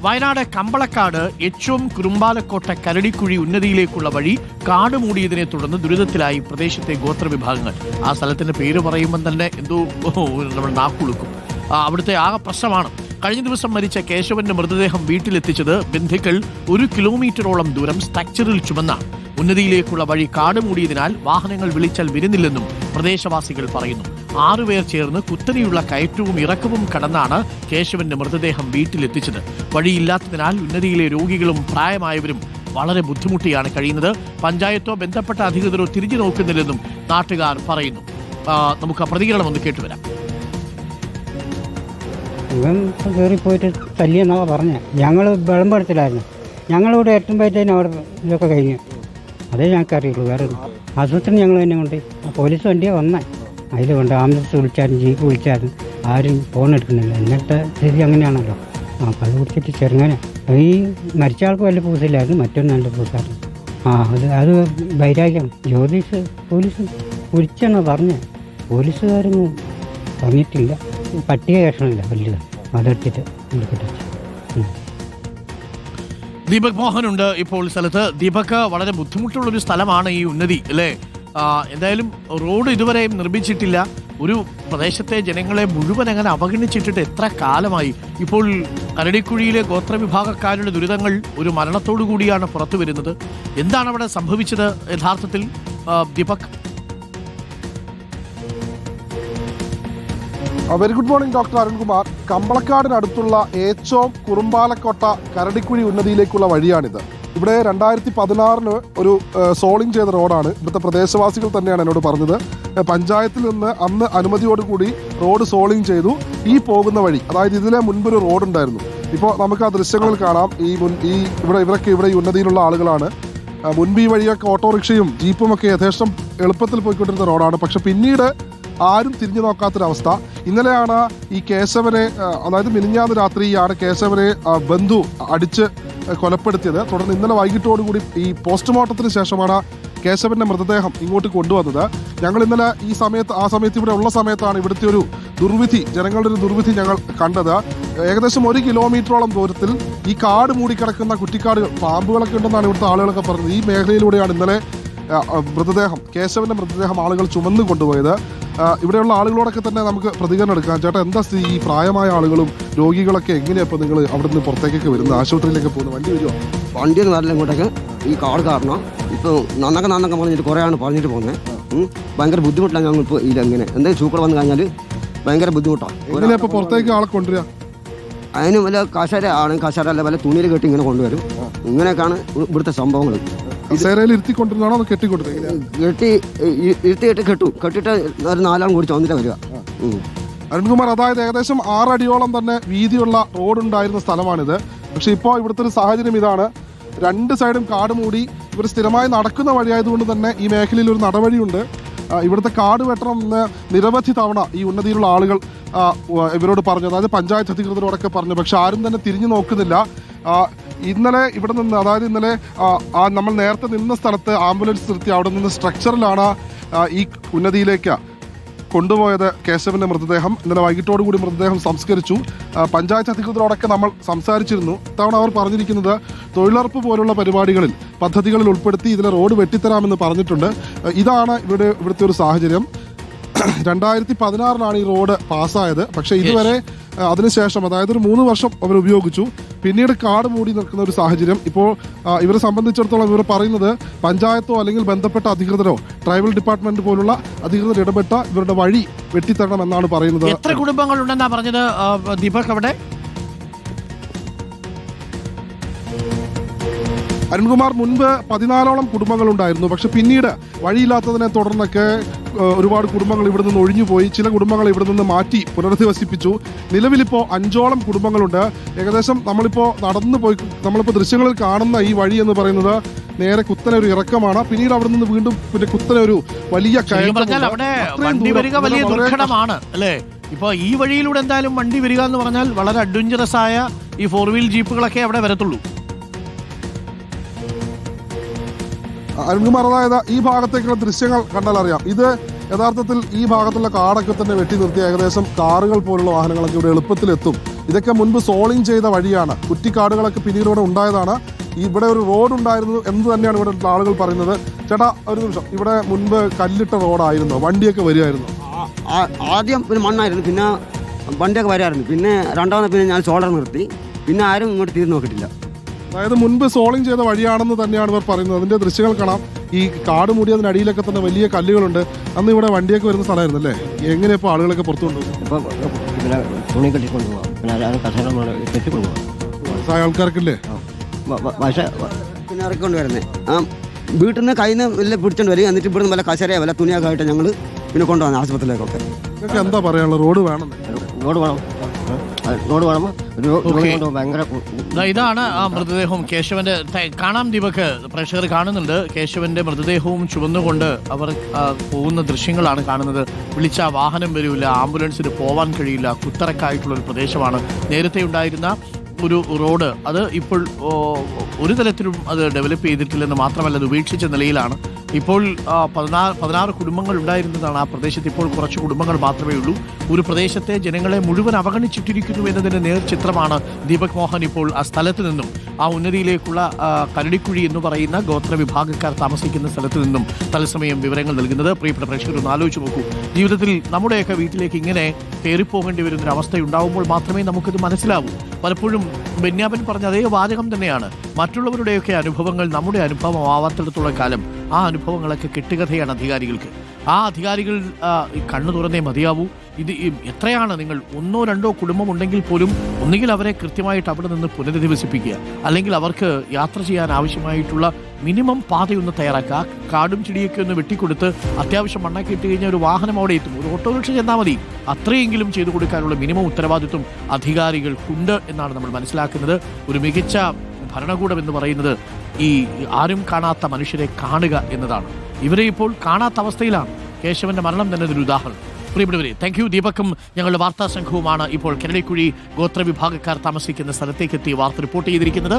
വയനാട് കമ്പളക്കാട് എച്ചോം കുറുമ്പാലക്കോട്ട കരടിക്കുഴി ഉന്നതിയിലേക്കുള്ള വഴി കാട് മൂടിയതിനെ തുടർന്ന് ദുരിതത്തിലായി പ്രദേശത്തെ ഗോത്രവിഭാഗങ്ങൾ. ആ സ്ഥലത്തിന്റെ പേര് പറയുമ്പോൾ തന്നെ എന്തോ നമ്മൾ നാക്കുളുക്കും. അവിടുത്തെ ആകെ പ്രശ്നമാണ്. കഴിഞ്ഞ ദിവസം മരിച്ച കേശവന്റെ മൃതദേഹം വീട്ടിലെത്തിച്ചത് ബന്ധുക്കൾ 1 കിലോമീറ്ററോളം ദൂരം സ്ട്രക്ചറിൽ ചുമന്നാണ്. ഉന്നതിയിലേക്കുള്ള വഴി കാട് മൂടിയതിനാൽ വാഹനങ്ങൾ വിളിച്ചാൽ വരുന്നില്ലെന്നും പ്രദേശവാസികൾ പറയുന്നു. 6 പേർ ചേർന്ന് കുത്തനെയുള്ള കയറ്റവും ഇറക്കവും കടന്നാണ് കേശവന്റെ മൃതദേഹം വീട്ടിലെത്തിച്ചത്. വഴിയില്ലാത്തതിനാൽ ഉന്നതിയിലെ രോഗികളും പ്രായമായവരും വളരെ ബുദ്ധിമുട്ടിയാണ് കഴിയുന്നത്. പഞ്ചായത്തോ ബന്ധപ്പെട്ട അധികൃതരോ തിരിഞ്ഞു നോക്കുന്നില്ലെന്നും നാട്ടുകാർ പറയുന്നു. നമുക്ക് പ്രതികരണം ഒന്ന് കേട്ടുവരാം. ഇവൻ കയറിപ്പോയിട്ട് തല്ലിയെന്നാണ് പറഞ്ഞത്. ഞങ്ങൾ വിളമ്പെടുത്തില്ലായിരുന്നു. ഞങ്ങളിവിടെ എത്തുമ്പോഴത്തേനും അവിടെ ഇതൊക്കെ കഴിഞ്ഞു. അതേ ഞങ്ങൾക്ക് അറിയുള്ളൂ. വേറെ ആശുപത്രി ഞങ്ങൾ തന്നെ കൊണ്ട് പോലീസ് വണ്ടിയാണ് വന്നത്. അതിൽ കൊണ്ട് ആംബുലൻസ് വിളിച്ചാലും ജീപ്പ് വിളിച്ചാലും ആരും ഫോൺ എടുക്കുന്നില്ല. ഇന്നത്തെ സ്ഥിതി അങ്ങനെയാണല്ലോ. അത് കുടിച്ചിട്ട് ചെറുങ്ങനെ ഈ മരിച്ച ആൾക്ക് വലിയ പൂസില്ലായിരുന്നു, മറ്റൊരു നല്ല പൂസായിരുന്നു. അത് വൈരാഗ്യം. പോലീസ് കുടിച്ചെന്നാണ് പറഞ്ഞത്. പോലീസുകാരൊന്നും പറഞ്ഞിട്ടില്ല. പട്ടിക കഷ്ണമില്ല വലിയത്, അതെടുത്തിട്ട് ദീപക് മോഹനുണ്ട് ഇപ്പോൾ സ്ഥലത്ത്. ദീപക്, വളരെ ബുദ്ധിമുട്ടുള്ളൊരു സ്ഥലമാണ് ഈ ഉന്നതി അല്ലേ? എന്തായാലും റോഡ് ഇതുവരെയും നിർമ്മിച്ചിട്ടില്ല. ഒരു പ്രദേശത്തെ ജനങ്ങളെ മുഴുവൻ അങ്ങനെ അവഗണിച്ചിട്ടിട്ട് എത്ര കാലമായി? ഇപ്പോൾ കരടിക്കുഴിയിലെ ഗോത്രവിഭാഗക്കാരുടെ ദുരിതങ്ങൾ ഒരു മരണത്തോടു കൂടിയാണ് പുറത്തു വരുന്നത്. എന്താണ് അവിടെ സംഭവിച്ചത് യഥാർത്ഥത്തിൽ Deepak? Very good morning doctor Arunkumar. കമ്പളക്കാടിനടുത്തുള്ള ഏച്ചോം കുറുമ്പാലക്കോട്ട കരടിക്കുഴി ഉന്നതിയിലേക്കുള്ള വഴിയാണിത്. ഇവിടെ 2016 ഒരു സോളിംഗ് ചെയ്ത റോഡാണ്. ഇവിടുത്തെ പ്രദേശവാസികൾ തന്നെയാണ് എന്നോട് പറഞ്ഞത്. പഞ്ചായത്തിൽ നിന്ന് അന്ന് അനുമതിയോടുകൂടി റോഡ് സോളിംഗ് ചെയ്തു. ഈ പോകുന്ന വഴി, അതായത് ഇതിലെ മുൻപൊരു റോഡ് ഉണ്ടായിരുന്നു. ഇപ്പോൾ നമുക്ക് ആ ദൃശ്യങ്ങളിൽ കാണാം. ഇവരൊക്കെ ഇവിടെ ഈ ഉന്നതിയിലുള്ള ആളുകളാണ്. മുൻപ് ഈ വഴിയൊക്കെ ഓട്ടോറിക്ഷയും ജീപ്പും ഒക്കെ യഥേഷ്ടം എളുപ്പത്തിൽ പോയിക്കൊണ്ടിരുന്ന റോഡാണ്. പക്ഷെ പിന്നീട് ആരും തിരിഞ്ഞു നോക്കാത്തൊരവസ്ഥ. ഇന്നലെയാണ് ഈ കേശവനെ, അതായത് മിനിഞ്ഞാന്ന് രാത്രിയാണ് കേശവനെ ബന്ധു അടിച്ച് കൊലപ്പെടുത്തിയത്. തുടർന്ന് ഇന്നലെ വൈകിട്ടോടുകൂടി ഈ പോസ്റ്റ്മോർട്ടത്തിന് ശേഷമാണ് കേശവന്റെ മൃതദേഹം ഇങ്ങോട്ട് കൊണ്ടുവന്നത്. ഞങ്ങൾ ഇന്നലെ ആ സമയത്ത് ഇവിടെ ഉള്ള സമയത്താണ് ഇവിടുത്തെ ഒരു ദുർവിധി, ജനങ്ങളുടെ ഒരു ദുർവിധി ഞങ്ങൾ കണ്ടത്. ഏകദേശം 1 കിലോമീറ്ററോളം ദൂരത്തിൽ ഈ കാട് മൂടിക്കിടക്കുന്ന കുറ്റിക്കാടുകൾ, പാമ്പുകളൊക്കെ ഉണ്ടെന്നാണ് ഇവിടുത്തെ ആളുകളൊക്കെ പറഞ്ഞത്. ഈ മേഖലയിലൂടെയാണ് ഇന്നലെ കേശവന്റെ മൃതദേഹം ആളുകൾ ചുമന്നു കൊണ്ടുപോയത്. ഇവിടെയുള്ള ആളുകളോടൊക്കെ തന്നെ നമുക്ക് പ്രതികരണം എടുക്കാം. ചേട്ടാ, എന്താ സ്ഥിതി? ഈ പ്രായമായ ആളുകളും രോഗികളൊക്കെ എങ്ങനെയാണ് ഇപ്പോൾ നിങ്ങൾ അവിടെ നിന്ന് പുറത്തേക്കൊക്കെ വരുന്നത്, ആശുപത്രിയിലേക്ക് പോകുന്നത്? വണ്ടി വരുമോ? വണ്ടിയൊന്നും വരില്ല ഇങ്ങോട്ടേക്ക്. ഈ കാട് കാരണം ഇപ്പോൾ നന്നൊക്കെ പറഞ്ഞിട്ട് കുറേയാണ് പറഞ്ഞിട്ട് പോകുന്നത്. ഭയങ്കര ബുദ്ധിമുട്ടാണ്. ഞങ്ങൾ ഇപ്പോൾ ഇതെങ്ങനെ എന്തെങ്കിലും സൂക്കട് വന്നു കഴിഞ്ഞാൽ ഭയങ്കര ബുദ്ധിമുട്ടാണ്. എങ്ങനെ ഇപ്പോൾ പുറത്തേക്ക് ആളെ കൊണ്ടുവരിക? അതിന് വല്ല കസേര ആണ്, കസേര അല്ല വല്ല തുണിയിൽ കെട്ടി ഇങ്ങനെ കൊണ്ടുവരും. ഇങ്ങനെയൊക്കെയാണ് ഇവിടുത്തെ സംഭവങ്ങൾ. കസേരയിൽ ഇരുത്തിക്കൊണ്ടിരുന്നാണോ അതോ കെട്ടിക്കൊണ്ടിരുന്നത്? ഇരുത്തിയിട്ട് കെട്ടിട്ട് ഒരു 4 ആൾ കൂടി ചുമന്നിട്ട് വരിക. അരുൺകുമാർ, അതായത് ഏകദേശം 6 അടിയോളം തന്നെ വീതിയുള്ള റോഡുണ്ടായിരുന്ന സ്ഥലമാണിത്. പക്ഷെ ഇപ്പോൾ ഇവിടുത്തെ ഒരു സാഹചര്യം ഇതാണ്. 2 സൈഡും കാട് മൂടി. ഇവർ സ്ഥിരമായി നടക്കുന്ന വഴിയായതുകൊണ്ട് തന്നെ ഈ മേഖലയിൽ ഒരു നടവഴിയുണ്ട്. ഇവിടുത്തെ കാട് വെട്ടണം എന്ന് നിരവധി തവണ ഈ ഉന്നതിയിലുള്ള ആളുകൾ ഇവരോട് പറഞ്ഞു, അതായത് പഞ്ചായത്ത് അധികൃതരോടൊക്കെ പറഞ്ഞു. പക്ഷെ ആരും തന്നെ തിരിഞ്ഞു നോക്കുന്നില്ല. ഇന്നലെ ഇവിടെ നിന്ന്, അതായത് ഇന്നലെ നമ്മൾ നേരത്തെ നിന്ന സ്ഥലത്ത് ആംബുലൻസ് നിർത്തി അവിടെ നിന്ന് സ്ട്രക്ചറിലാണ് ഈ ഉന്നതിയിലേക്ക് കൊണ്ടുപോയത് കേശവന്റെ മൃതദേഹം. ഇന്നലെ വൈകിട്ടോടുകൂടി മൃതദേഹം സംസ്കരിച്ചു. പഞ്ചായത്ത് അധികൃതരോടൊക്കെ നമ്മൾ സംസാരിച്ചിരുന്നു. ഇത്തവണ അവർ പറഞ്ഞിരിക്കുന്നത് തൊഴിലുറപ്പ് പോലുള്ള പദ്ധതികളിൽ ഉൾപ്പെടുത്തി ഇതിലെ റോഡ് വെട്ടിത്തരാമെന്ന് പറഞ്ഞിട്ടുണ്ട്. ഇതാണ് ഇവിടുത്തെ ഒരു സാഹചര്യം. 2016 ഈ റോഡ് പാസ്സായത്. പക്ഷേ ഇതുവരെ അതിനുശേഷം, അതായത് ഒരു 3 വർഷം അവർ ഉപയോഗിച്ചു. പിന്നീട് കാട് മൂടി നിൽക്കുന്ന ഒരു സാഹചര്യം. ഇപ്പോൾ ഇവരെ സംബന്ധിച്ചിടത്തോളം ഇവർ പറയുന്നത് പഞ്ചായത്തോ അല്ലെങ്കിൽ ബന്ധപ്പെട്ട അധികൃതരോ ട്രൈബൽ ഡിപ്പാർട്ട്മെന്റ് പോലുള്ള അധികൃതർ ഇടപെട്ട ഇവരുടെ വഴി വെട്ടിത്തരണം എന്നാണ് പറയുന്നത്. എത്ര കുടുംബങ്ങളുണ്ടെന്നാ പറഞ്ഞത് ദീപക് അവിടെ? അരുൺകുമാർ, മുൻപ് 14ഓളം കുടുംബങ്ങളുണ്ടായിരുന്നു. പക്ഷെ പിന്നീട് വഴിയില്ലാത്തതിനെ തുടർന്നൊക്കെ ഒരുപാട് കുടുംബങ്ങൾ ഇവിടെ നിന്ന് ഒഴിഞ്ഞുപോയി. ചില കുടുംബങ്ങൾ ഇവിടെ നിന്ന് മാറ്റി പുനരധിവസിപ്പിച്ചു. നിലവിലിപ്പോൾ 5ഓളം കുടുംബങ്ങളുണ്ട്. ഏകദേശം നമ്മളിപ്പോൾ ദൃശ്യങ്ങളിൽ കാണുന്ന ഈ വഴി എന്ന് പറയുന്നത് നേരെ കുത്തനെ ഒരു ഇറക്കമാണ്. പിന്നീട് അവിടെ നിന്ന് വീണ്ടും കുത്തനെ ഒരു വലിയ വലിയ ദുർഘടമാണ് അല്ലേ? ഇപ്പൊ ഈ വഴിയിലൂടെ എന്തായാലും വണ്ടി വരിക എന്ന് പറഞ്ഞാൽ വളരെ അഡ്വഞ്ചറസ് ആയ ഈ 4 വീൽ ജീപ്പുകളൊക്കെ അവിടെ വരത്തുള്ളൂ. അരുൺകുമാർ, അതായത് ഈ ഭാഗത്തേക്കുള്ള ദൃശ്യങ്ങൾ കണ്ടാൽ അറിയാം. ഇത് യഥാർത്ഥത്തിൽ ഈ ഭാഗത്തുള്ള കാടൊക്കെ തന്നെ വെട്ടി നിർത്തി ഏകദേശം കാറുകൾ പോലുള്ള വാഹനങ്ങളൊക്കെ ഇവിടെ എളുപ്പത്തിലെത്തും. ഇതൊക്കെ മുൻപ് സോളിംഗ് ചെയ്ത വഴിയാണ്. കുറ്റിക്കാടുകളൊക്കെ പിന്നീട് ഇവിടെ ഉണ്ടായതാണ്. ഇവിടെ ഒരു റോഡ് ഉണ്ടായിരുന്നു എന്ന് തന്നെയാണ് ഇവിടെ ആളുകൾ പറയുന്നത്. ചേട്ടാ ഒരു നിമിഷം, ഇവിടെ മുൻപ് കല്ലിട്ട റോഡായിരുന്നു, വണ്ടിയൊക്കെ വരുമായിരുന്നു? ആദ്യം പിന്നെ മണ്ണായിരുന്നു, പിന്നെ വണ്ടിയൊക്കെ വരായിരുന്നു. പിന്നെ രണ്ടാമത് പിന്നെ ഞാൻ സോളർ നിർത്തി. പിന്നെ ആരും ഇങ്ങോട്ട് തിരിഞ്ഞു നോക്കിയിട്ടില്ല. അതായത് മുൻപ് സോളിംഗ് ചെയ്ത വഴിയാണെന്ന് തന്നെയാണ് ഇവർ പറയുന്നത്. അതിന്റെ ദൃശ്യങ്ങൾ കാണാം. ഈ കാട് മൂടിയതിനടിയിലൊക്കെ തന്നെ വലിയ കല്ലുകളുണ്ട്. അന്ന് ഇവിടെ വണ്ടിയൊക്കെ വരുന്ന സ്ഥലമായിരുന്നു അല്ലേ? എങ്ങനെ ഇപ്പോൾ ആളുകളൊക്കെ പുറത്തു കൊണ്ടുപോകും? പിന്നെ തുണി കെട്ടിക്കൊണ്ട് പോകാം, പിന്നെ കസേര കെട്ടിക്കൊണ്ട് പോകാം. വയസ്സായ ആൾക്കാർക്കില്ലേ? പക്ഷേ പിന്നെ ഇറക്കൊണ്ട് വരുന്നത് വീട്ടിൽ നിന്ന് കയ്യിൽ നിന്ന് വല്ല പിടിച്ചോണ്ട് വരും. എന്നിട്ട് ഇവിടുന്ന് വല്ല കസേരയോ വല്ല തുണിയൊക്കെ ആയിട്ട് ഞങ്ങൾ പിന്നെ കൊണ്ടുപോകുന്നത് ആശുപത്രിയിലേക്കൊക്കെ. നിങ്ങൾക്ക് എന്താ പറയാനുള്ളത്? റോഡ് വേണം, റോഡ് വേണം, റോഡ് വേണം. ഭയങ്കര ഇതാണ് ആ മൃതദേഹവും കേശവന്റെ കാണാം. ദീപക്, പ്രേക്ഷകർ കാണുന്നുണ്ട്. കേശവന്റെ മൃതദേഹവും ചുവന്നുകൊണ്ട് അവർ പോകുന്ന ദൃശ്യങ്ങളാണ് കാണുന്നത്. വിളിച്ച വാഹനം വരില്ല, ആംബുലൻസിന് പോവാൻ കഴിയില്ല, കുത്തറക്കായിട്ടുള്ള ഒരു പ്രദേശമാണ്. നേരത്തെ ഉണ്ടായിരുന്ന ഒരു റോഡ് അത് ഇപ്പോൾ ഒരു തരത്തിലും അത് ഡെവലപ്പ് ചെയ്തിട്ടില്ലെന്ന് മാത്രമല്ല, അത് ഉപേക്ഷിച്ച നിലയിലാണ്. ഇപ്പോൾ 16 കുടുംബങ്ങൾ ഉണ്ടായിരുന്നതാണ് ആ പ്രദേശത്ത്. ഇപ്പോൾ കുറച്ച് കുടുംബങ്ങൾ മാത്രമേ ഉള്ളൂ. ഒരു പ്രദേശത്തെ ജനങ്ങളെ മുഴുവൻ അവഗണിച്ചിട്ടിരിക്കുന്നു എന്നതിൻ്റെ നേർചിത്രമാണ് ദീപക് മോഹൻ ഇപ്പോൾ ആ സ്ഥലത്ത് നിന്നും, ആ ഉന്നതിയിലേക്കുള്ള കരടിക്കുഴി എന്ന് പറയുന്ന ഗോത്രവിഭാഗക്കാർ താമസിക്കുന്ന സ്ഥലത്ത് നിന്നും തത്സമയം വിവരങ്ങൾ നൽകുന്നത്. പ്രിയപ്പെട്ട പ്രേക്ഷകർ ഒന്ന് ആലോചിച്ച് നോക്കൂ. ജീവിതത്തിൽ നമ്മുടെയൊക്കെ വീട്ടിലേക്ക് ഇങ്ങനെ കയറിപ്പോകേണ്ടി വരുന്നൊരവസ്ഥ ഉണ്ടാവുമ്പോൾ മാത്രമേ നമുക്കിത് മനസ്സിലാവൂ. പലപ്പോഴും ബെന്യാമിൻ പറഞ്ഞ അതേ വാചകം തന്നെയാണ്. മറ്റുള്ളവരുടെയൊക്കെ അനുഭവങ്ങൾ നമ്മുടെ അനുഭവമാവാത്തിടത്തോളം കാലം ആ അനുഭവങ്ങളൊക്കെ കെട്ടുകഥയാണ് അധികാരികൾക്ക്. ആ അധികാരികൾ കണ്ണു തുറന്നേ മതിയാവൂ. ഇത് എത്രയാണ് നിങ്ങൾ 1 or 2 കുടുംബം ഉണ്ടെങ്കിൽ പോലും ഒന്നുകിൽ അവരെ കൃത്യമായിട്ട് അവിടെ നിന്ന് പുനരധിവസിപ്പിക്കുക, അല്ലെങ്കിൽ അവർക്ക് യാത്ര ചെയ്യാൻ ആവശ്യമായിട്ടുള്ള മിനിമം പാതയൊന്ന് തയ്യാറാക്കുക. കാടും ചെടിയൊക്കെ ഒന്ന് വെട്ടിക്കൊടുത്ത് അത്യാവശ്യം മണ്ണാക്കി ഇട്ട് കഴിഞ്ഞാൽ ഒരു വാഹനം അവിടെ എത്തും, ഒരു ഓട്ടോറിക്ഷ ചെന്നാൽ മതി. അത്രയെങ്കിലും ചെയ്തു കൊടുക്കാനുള്ള മിനിമം ഉത്തരവാദിത്വം അധികാരികൾക്കുണ്ട് എന്നാണ് നമ്മൾ മനസ്സിലാക്കുന്നത്. ഒരു മികച്ച ഭരണകൂടം എന്ന് പറയുന്നത് ഈ ആരും കാണാത്ത മനുഷ്യരെ കാണുക എന്നതാണ്. ഇവരെ ഇപ്പോൾ കാണാത്ത അവസ്ഥയിലാണ്. കേശവന്റെ മരണം തന്നെ ഒരു ഉദാഹരണം. പ്രിയപ്പെട്ടവരെ, താങ്ക് യു. ദീപക്കും ഞങ്ങളുടെ വാർത്താ സംഘവുമാണ് ഇപ്പോൾ കരടിക്കുഴി ഗോത്രവിഭാഗക്കാർ താമസിക്കുന്ന സ്ഥലത്തേക്ക് എത്തി വാർത്ത റിപ്പോർട്ട് ചെയ്തിരിക്കുന്നത്.